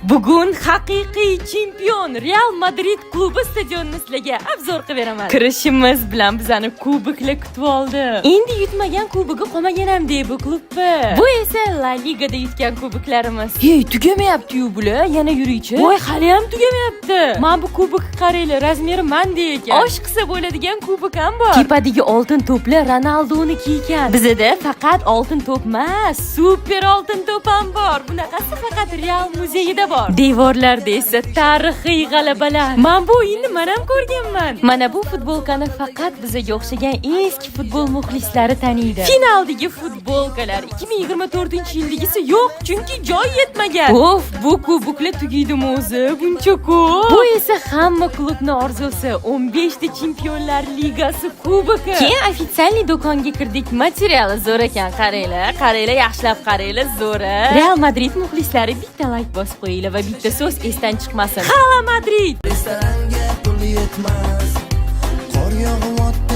Bugun haqiqiy chempion Real Madrid klubi stadionini sizlarga obzor qilib beraman. Kirishimiz bilan bizani kuboklar kutib oldi. Endi yutmagan kubogi qolmagan-hamda bu klubni. Bu esa La Ligada yutgan kuboklarimiz. Hey, tugamayapti-yu bular, yana yuriychi. Voy, hali ham tugamayapti. Men bu kubokni qaranglar, razmeri mendek ekan. Osh qilsa bo'ladigan kubok ham bor. Tepadagi oltin to'plar Ronaldoniki ekan. Bizda faqat oltin to'p emas, super oltin to'p ham bor. Bunaqasi faqat Real muzeyida bor. Devorlarda esa tarixiy g'alabalar. Men bu o'yinni men ham ko'rganman. Mana bu futbolkani faqat bizga o'xshagan eski futbol muxlislari taniydi. Finaldagi futbolkalar 2024-yildagisi yo'q, chunki joy yetmagan. Of, bu kuboklar tugaydimi o'zi? Buncha ko'p. Bu esa hamma klubning orzusi. 15 ta Chempionlar Ligasi kuboki. Keyin ofitsialniy do'konga kirdik. Materiali zo'r ekan, qaranglar, yaxshilab qaranglar, zo'r. Real Madrid muxlislari bitta like bosib qo'yinglar va bitta so'z esdan chiqmasin. Hala Madrid! Restoranga pul yetmas, qor yog'ib